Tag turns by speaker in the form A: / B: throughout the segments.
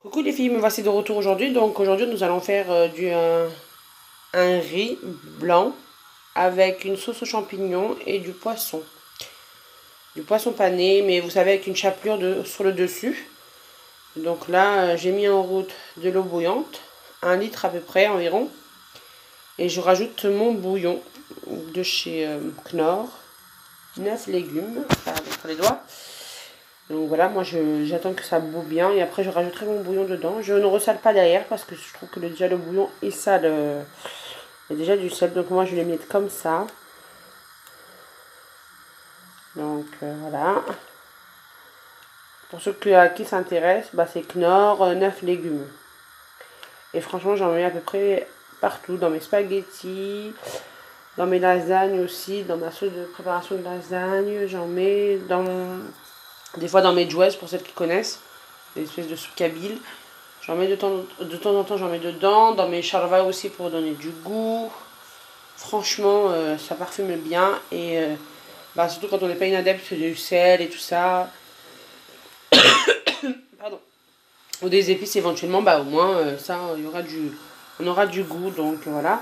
A: Coucou les filles, me voici de retour aujourd'hui. Donc aujourd'hui nous allons faire un riz blanc avec une sauce aux champignons et du poisson. Du poisson pané, mais vous savez avec une chapelure sur le dessus. Donc là j'ai mis en route de l'eau bouillante, 1 litre à peu près environ. Et je rajoute mon bouillon de chez Knorr, 9 légumes, avec les doigts. Donc voilà, moi j'attends que ça boue bien et après je rajouterai mon bouillon dedans. Je ne ressale pas derrière parce que je trouve que déjà le bouillon est sale. Il y a déjà du sel, donc moi je vais les mettre comme ça. Donc voilà. Pour ceux à qui s'intéresse, c'est Knorr, 9 légumes. Et franchement j'en mets à peu près partout, dans mes spaghettis, dans mes lasagnes aussi, dans ma sauce de préparation de lasagne. J'en mets des fois dans mes jouets, pour celles qui connaissent, des espèces de soupe kabyle. J'en mets de temps en temps, j'en mets dedans. Dans mes charva aussi pour donner du goût. Franchement, ça parfume bien. Et surtout quand on n'est pas une adepte du sel et tout ça. Pardon. Ou des épices éventuellement, au moins ça, on aura du goût. Donc voilà.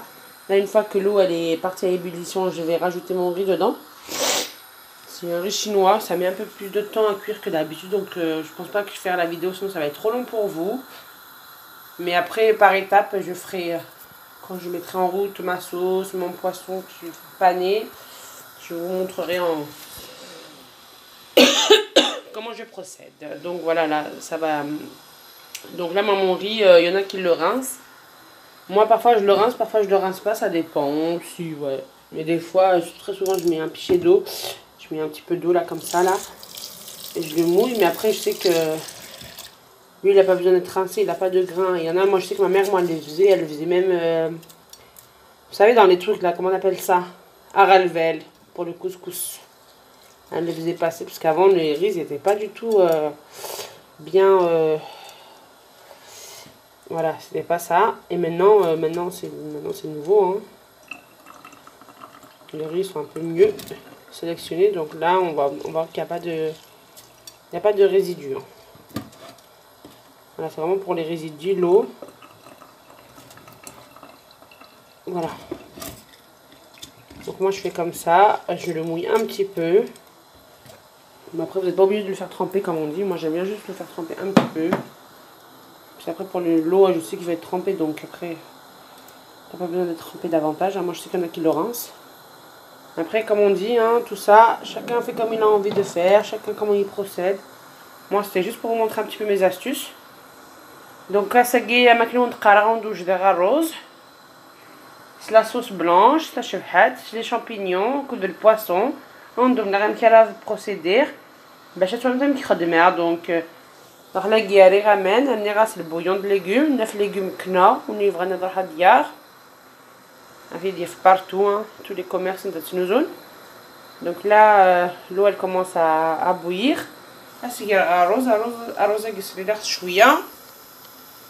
A: Là, une fois que l'eau elle est partie à ébullition, je vais rajouter mon riz dedans. C'est un riz chinois, ça met un peu plus de temps à cuire que d'habitude, donc je pense pas que je vais faire la vidéo, sinon ça va être trop long pour vous. Mais après, par étapes, je ferai, quand je mettrai en route ma sauce, mon poisson pané, je vous montrerai comment je procède. Donc voilà, là, ça va. Donc là, mon riz, il y en a qui le rincent. Moi, parfois, je le rince, parfois, je le rince pas, ça dépend. Si, ouais. Mais des fois, très souvent, je mets un pichet d'eau. Je mets un petit peu d'eau là comme ça là et je le mouille, mais après je sais que lui il n'a pas besoin d'être rincé, il n'a pas de grains. Il y en a, moi je sais que ma mère, moi elle le faisait même, vous savez dans les trucs là, comment on appelle ça, aralvel pour le couscous. Elle le faisait passer parce qu'avant les riz n'étaient pas du tout bien, voilà, c'était pas ça. Et maintenant c'est nouveau, hein. Les riz sont un peu mieux sélectionnés, donc là on va voir qu'il n'y a pas de résidus. Voilà, c'est vraiment pour les résidus, l'eau. Voilà. Donc moi je fais comme ça, je le mouille un petit peu. Mais après vous n'êtes pas obligé de le faire tremper comme on dit, moi j'aime bien juste le faire tremper un petit peu. Puis après pour l'eau, je sais qu'il va être trempé, donc après, t'as pas besoin d'être trempé davantage. Moi je sais qu'il y en a qui le rincent. Après comme on dit, hein, tout ça, chacun fait comme il a envie de faire, chacun comment il procède. Moi c'était juste pour vous montrer un petit peu mes astuces. Donc là c'est rose. C'est la sauce blanche, c'est les champignons, coup de poisson. On donne la procéder. Je vais vous montrer donc la guerre ramène, c'est le bouillon de légumes, 9 légumes Knorr, on y va dans diar. Il y a partout, hein, tous les commerces sont dans zone. Donc là l'eau elle commence à bouillir. Là c'est arrose qui se relâche chouïa.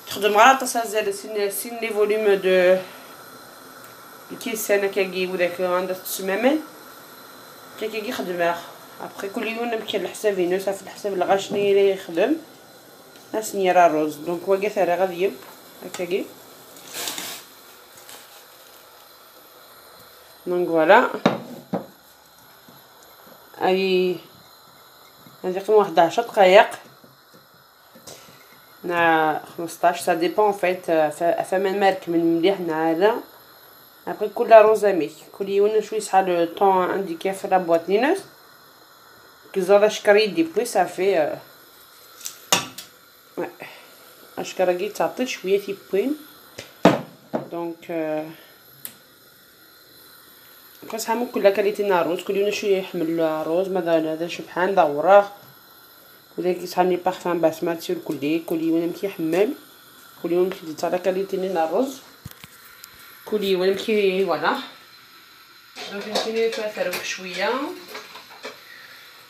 A: Je demande ça c'est les volumes de الكيس انا كيجيبو داك عندها التسمامه كيجي يخدم ابري كل يوم نمشي على حسابي نوسف على حساب الغاشني اللي يخدم ناس نيرا الرز دونك هو كثر غادي هكاكي دونك فوالا اي ندير واحد 10 دقائق نا 15 ça dépend en fait فمن مارك من مليح نعالا. Après, كل روزامي كل يوم شوي ساعة le temps indiqué في la boîte نينس كزادا شكري دي بلي صافي اشكراكي تعطي شوية تيبوين دونك كنصحى من كل كاليتي ناروز كل يوم شوية يحمل الروز مثلا هذا شبحان دا وراغ ولا كيصحى لي بارفان بسماتي كل يوم كيحمل كل يوم كيدير على كاليتي ناروز كل يوم كي فوالا دونك نمشي نفرك شويه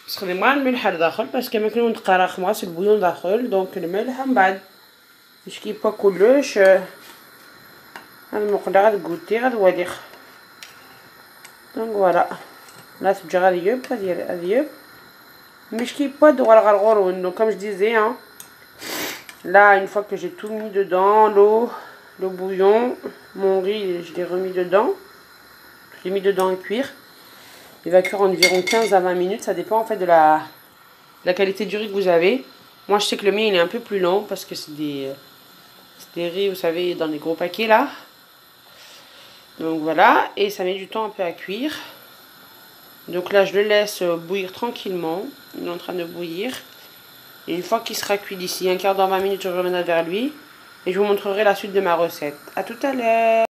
A: نستخدم غير الملح لداخل باسكو ما كاين نتقرا خماس البويون داخل دونك الملح من بعد باش كيبا كلش هاد المقله غتقوتي غتواليخ دونك فوالا لا تبجي غادي ديال هادي مش كيبا دوغ الغرغور دونك كما جو ديزي Là, une fois que j'ai tout mis dedans, l'eau, le bouillon, mon riz, je l'ai remis dedans. Je l'ai mis dedans à cuire. Il va cuire environ 15 à 20 minutes. Ça dépend en fait de la qualité du riz que vous avez. Moi, je sais que le mien, il est un peu plus long parce que c'est des riz, vous savez, dans des gros paquets là. Donc voilà. Et ça met du temps un peu à cuire. Donc là, je le laisse bouillir tranquillement. Il est en train de bouillir. Et une fois qu'il sera cuit d'ici un quart d'heure, 20 minutes, je reviendrai vers lui. Et je vous montrerai la suite de ma recette. À tout à l'heure.